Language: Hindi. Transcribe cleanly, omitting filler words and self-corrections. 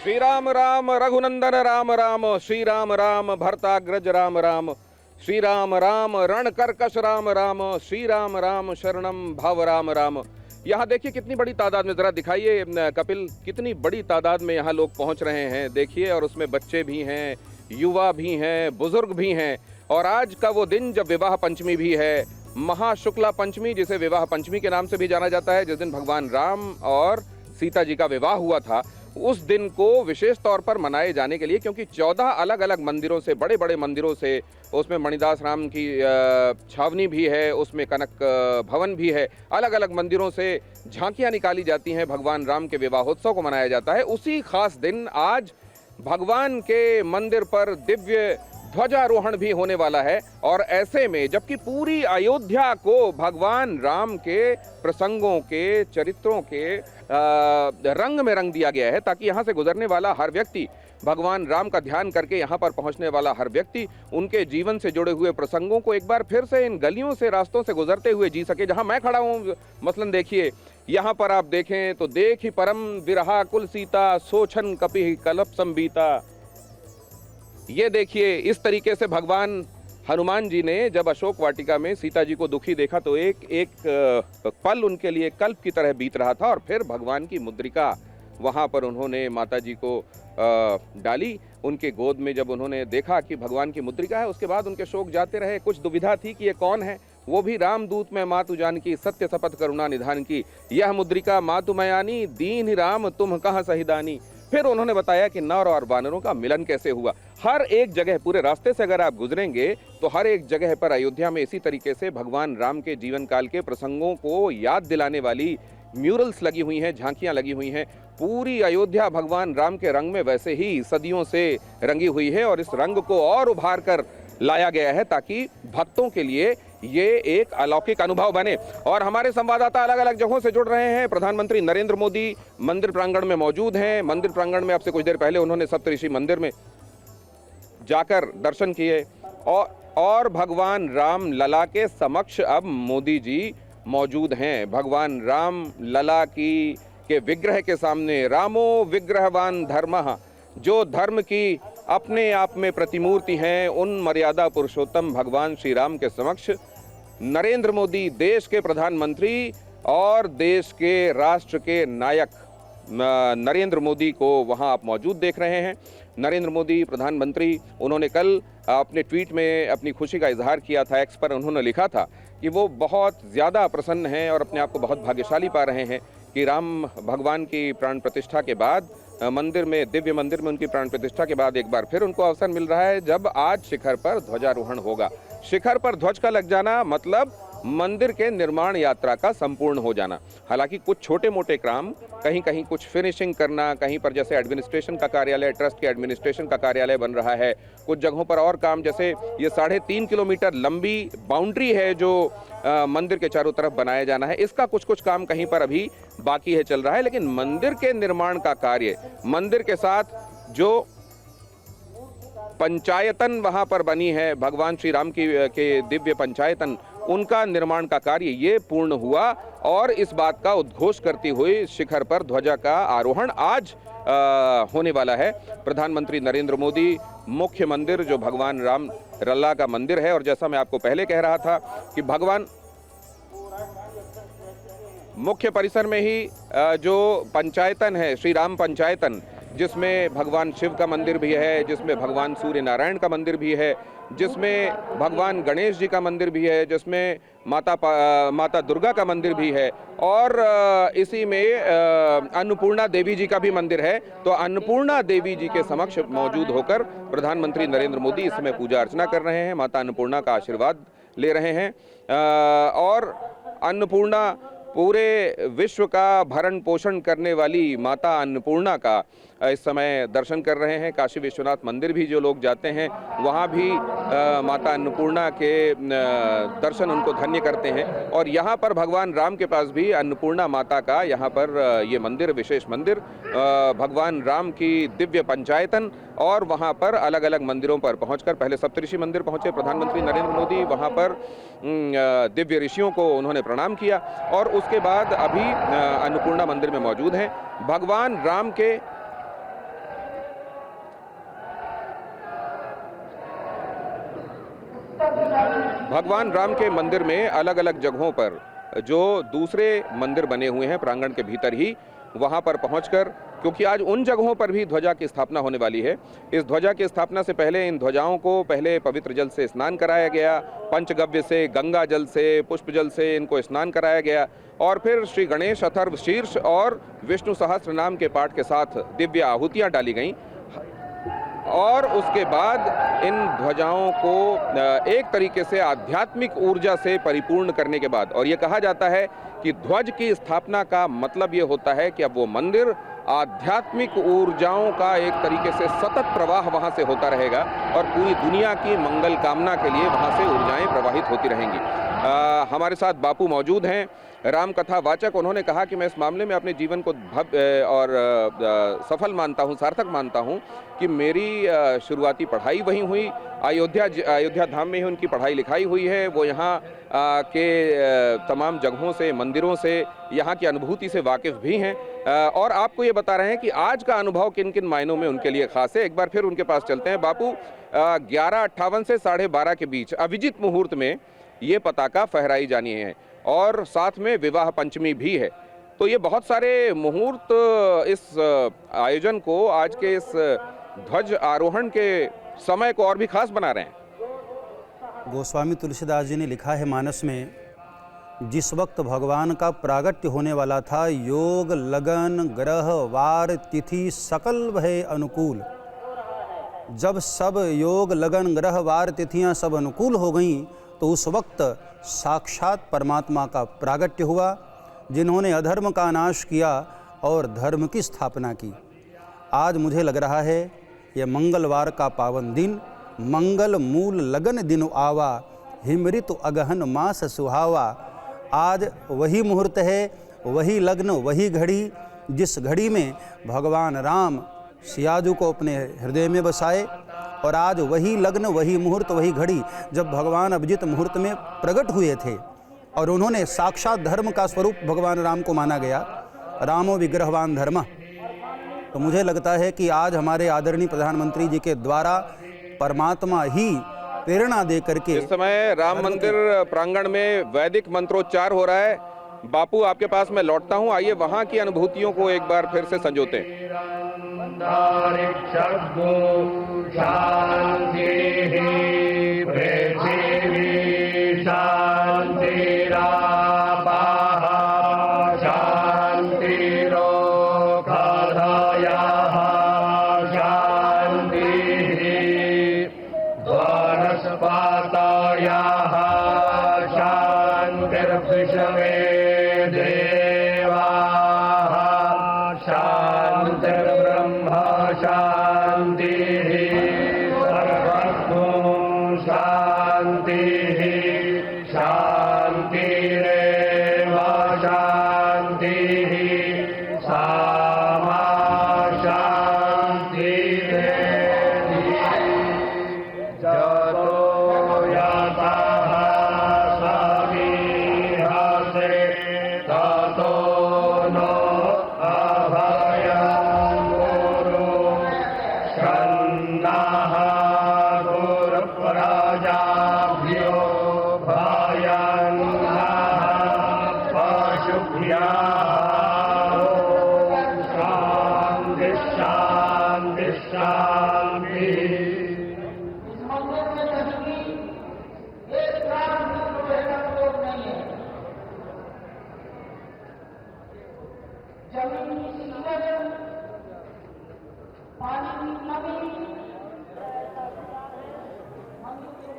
श्री राम राम रघुनंदन राम राम, श्री राम राम भरताग्रज राम राम, श्री राम राम रणकर्कश राम राम, श्री राम राम शरणम भव राम राम। यहाँ देखिए कितनी बड़ी तादाद में, जरा दिखाइए कपिल, कितनी बड़ी तादाद में यहाँ लोग पहुँच रहे हैं, देखिए। और उसमें बच्चे भी हैं, युवा भी हैं, बुजुर्ग भी हैं। और आज का वो दिन जब विवाह पंचमी भी है, महाशुक्ला पंचमी, जिसे विवाह पंचमी के नाम से भी जाना जाता है, जिस दिन भगवान राम और सीता जी का विवाह हुआ था। उस दिन को विशेष तौर पर मनाए जाने के लिए, क्योंकि 14 अलग अलग मंदिरों से, बड़े बड़े मंदिरों से, उसमें मणिदास राम की छावनी भी है, उसमें कनक भवन भी है, अलग अलग मंदिरों से झांकियां निकाली जाती हैं, भगवान राम के विवाहोत्सव को मनाया जाता है। उसी खास दिन आज भगवान के मंदिर पर दिव्य ध्वजारोहण भी होने वाला है। और ऐसे में जबकि पूरी अयोध्या को भगवान राम के प्रसंगों के, चरित्रों के रंग में रंग दिया गया है, ताकि यहाँ से गुजरने वाला हर व्यक्ति, भगवान राम का ध्यान करके यहाँ पर पहुँचने वाला हर व्यक्ति, उनके जीवन से जुड़े हुए प्रसंगों को एक बार फिर से इन गलियों से, रास्तों से गुजरते हुए जी सके। जहाँ मैं खड़ा हूँ, मसलन देखिए, यहाँ पर आप देखें तो देखी परम विरहा कुल सीता, सोछन कपि कलप संबीता। ये देखिए, इस तरीके से भगवान हनुमान जी ने जब अशोक वाटिका में सीता जी को दुखी देखा तो एक पल उनके लिए कल्प की तरह बीत रहा था। और फिर भगवान की मुद्रिका वहाँ पर उन्होंने माता जी को डाली उनके गोद में। जब उन्होंने देखा कि भगवान की मुद्रिका है, उसके बाद उनके शोक जाते रहे। कुछ दुविधा थी कि ये कौन है, वो भी रामदूत में मातु जानकी, सत्य शपथ करुणा निधान की, यह मुद्रिका मातु मयानी, दीन राम तुम कहाँ सहिदानी। फिर उन्होंने बताया कि नर और वानरों का मिलन कैसे हुआ। हर एक जगह, पूरे रास्ते से अगर आप गुजरेंगे तो हर एक जगह पर अयोध्या में इसी तरीके से भगवान राम के जीवन काल के प्रसंगों को याद दिलाने वाली म्यूरल्स लगी हुई हैं, झांकियां लगी हुई हैं। पूरी अयोध्या भगवान राम के रंग में वैसे ही सदियों से रंगी हुई है, और इस रंग को और उभार कर लाया गया है ताकि भक्तों के लिए ये एक अलौकिक अनुभव बने। और हमारे संवाददाता अलग अलग जगहों से जुड़ रहे हैं। प्रधानमंत्री नरेंद्र मोदी मंदिर प्रांगण में मौजूद हैं। मंदिर प्रांगण में अब से कुछ देर पहले उन्होंने सप्तऋषि मंदिर में जाकर दर्शन किए, और भगवान राम लला के समक्ष अब मोदी जी मौजूद हैं। भगवान राम लला के विग्रह के सामने, रामो विग्रहवान धर्मः, जो धर्म की अपने आप में प्रतिमूर्ति हैं, उन मर्यादा पुरुषोत्तम भगवान श्री राम के समक्ष नरेंद्र मोदी, देश के प्रधानमंत्री और देश के राष्ट्र के नायक नरेंद्र मोदी को वहां आप मौजूद देख रहे हैं। नरेंद्र मोदी प्रधानमंत्री, उन्होंने कल अपने ट्वीट में अपनी खुशी का इजहार किया था। एक्स पर उन्होंने लिखा था कि वो बहुत ज़्यादा प्रसन्न हैं और अपने आप को बहुत भाग्यशाली पा रहे हैं कि राम भगवान की प्राण प्रतिष्ठा के बाद मंदिर में, दिव्य मंदिर में उनकी प्राण प्रतिष्ठा के बाद एक बार फिर उनको अवसर मिल रहा है जब आज शिखर पर ध्वजारोहण होगा। शिखर पर ध्वज का लग जाना मतलब मंदिर के निर्माण यात्रा का संपूर्ण हो जाना। हालांकि कुछ छोटे मोटे काम, कहीं कहीं कुछ फिनिशिंग करना, कहीं पर जैसे एडमिनिस्ट्रेशन का कार्यालय, ट्रस्ट के एडमिनिस्ट्रेशन का कार्यालय बन रहा है, कुछ जगहों पर और काम, जैसे ये 3.5 किलोमीटर लंबी बाउंड्री है जो मंदिर के चारों तरफ बनाया जाना है, इसका कुछ काम कहीं पर अभी बाकी है, चल रहा है। लेकिन मंदिर के निर्माण का कार्य, मंदिर के साथ जो पंचायतन वहां पर बनी है, भगवान श्री राम के दिव्य पंचायतन, उनका निर्माण का कार्य ये पूर्ण हुआ। और इस बात का उद्घोष करती हुई शिखर पर ध्वजा का आरोहण आज होने वाला है। प्रधानमंत्री नरेंद्र मोदी मुख्य मंदिर, जो भगवान राम लला का मंदिर है, और जैसा मैं आपको पहले कह रहा था कि भगवान मुख्य परिसर में ही जो पंचायतन है, श्री राम पंचायतन, जिसमें भगवान शिव का मंदिर भी है, जिसमें भगवान सूर्य नारायण का मंदिर भी है, जिसमें भगवान गणेश जी का मंदिर भी है, जिसमें माता दुर्गा का मंदिर भी है, और इसी में अन्नपूर्णा देवी जी का भी मंदिर है। तो अन्नपूर्णा देवी जी के समक्ष मौजूद होकर प्रधानमंत्री नरेंद्र मोदी इस समय पूजा अर्चना कर रहे हैं, माता अन्नपूर्णा का आशीर्वाद ले रहे हैं। और अन्नपूर्णा, पूरे विश्व का भरण पोषण करने वाली माता अन्नपूर्णा का इस समय दर्शन कर रहे हैं। काशी विश्वनाथ मंदिर भी जो लोग जाते हैं, वहाँ भी माता अन्नपूर्णा के दर्शन उनको धन्य करते हैं। और यहाँ पर भगवान राम के पास भी अन्नपूर्णा माता का यहाँ पर ये मंदिर, विशेष मंदिर, भगवान राम की दिव्य पंचायतन, और वहाँ पर अलग अलग मंदिरों पर पहुँचकर, पहले सप्तऋषि मंदिर पहुँचे प्रधानमंत्री नरेंद्र मोदी, वहाँ पर दिव्य ऋषियों को उन्होंने प्रणाम किया, और उसके बाद अभी अन्नपूर्णा मंदिर में मौजूद हैं। भगवान राम के भगवान राम के मंदिर में अलग अलग जगहों पर जो दूसरे मंदिर बने हुए हैं प्रांगण के भीतर ही, वहां पर पहुंचकर, क्योंकि आज उन जगहों पर भी ध्वजा की स्थापना होने वाली है, इस ध्वजा की स्थापना से पहले इन ध्वजाओं को पहले पवित्र जल से स्नान कराया गया, पंचगव्य से, गंगा जल से, पुष्प जल से इनको स्नान कराया गया और फिर श्री गणेश अथर्व शीर्ष और विष्णु सहस्त्र नाम के पाठ के साथ दिव्य आहुतियां डाली गईं और उसके बाद इन ध्वजाओं को एक तरीके से आध्यात्मिक ऊर्जा से परिपूर्ण करने के बाद, और ये कहा जाता है कि ध्वज की स्थापना का मतलब ये होता है कि अब वो मंदिर आध्यात्मिक ऊर्जाओं का एक तरीके से सतत प्रवाह वहाँ से होता रहेगा और पूरी दुनिया की मंगल कामना के लिए वहाँ से ऊर्जाएं प्रवाहित होती रहेंगी। हमारे साथ बापू मौजूद हैं, राम कथा वाचक। उन्होंने कहा कि मैं इस मामले में अपने जीवन को भव्य और सफल मानता हूँ, सार्थक मानता हूँ कि मेरी शुरुआती पढ़ाई वहीं हुई, अयोध्या धाम में ही उनकी पढ़ाई लिखाई हुई है। वो यहाँ के तमाम जगहों से, मंदिरों से, यहाँ की अनुभूति से वाकिफ़ भी हैं और आपको ये बता रहे हैं कि आज का अनुभव किन किन मायनों में उनके लिए खास है। एक बार फिर उनके पास चलते हैं। बापू, 11:58 से 12:30 के बीच अभिजीत मुहूर्त में ये पताका फहराई जानी है और साथ में विवाह पंचमी भी है, तो ये बहुत सारे मुहूर्त इस आयोजन को, आज के इस ध्वज आरोहण के समय को और भी खास बना रहे हैं। गोस्वामी तुलसीदास जी ने लिखा है मानस में, जिस वक्त भगवान का प्रागट्य होने वाला था, योग लगन ग्रह वार तिथि सकल भय अनुकूल। जब सब योग लगन ग्रह वार तिथियां सब अनुकूल हो गईं, तो उस वक्त साक्षात परमात्मा का प्रागट्य हुआ, जिन्होंने अधर्म का नाश किया और धर्म की स्थापना की। आज मुझे लग रहा है यह मंगलवार का पावन दिन, मंगल मूल लगन दिन आवा, हिमृत अगहन मास सुहावा। आज वही मुहूर्त है, वही लग्न, वही घड़ी, जिस घड़ी में भगवान राम सियाजू को अपने हृदय में बसाए, और आज वही लग्न, वही मुहूर्त, वही घड़ी जब भगवान अभिजीत मुहूर्त में प्रकट हुए थे और उन्होंने साक्षात धर्म का स्वरूप भगवान राम को माना गया, रामो विग्रहवान धर्म। तो मुझे लगता है कि आज हमारे आदरणीय प्रधानमंत्री जी के द्वारा परमात्मा ही प्रेरणा दे करके इस समय राम मंदिर प्रांगण में वैदिक मंत्रोच्चार हो रहा है। बापू, आपके पास मैं लौटता हूँ, आइए वहाँ की अनुभूतियों को एक बार फिर से संजोते हैं। जमीन की शिकवत, पानी की कमी,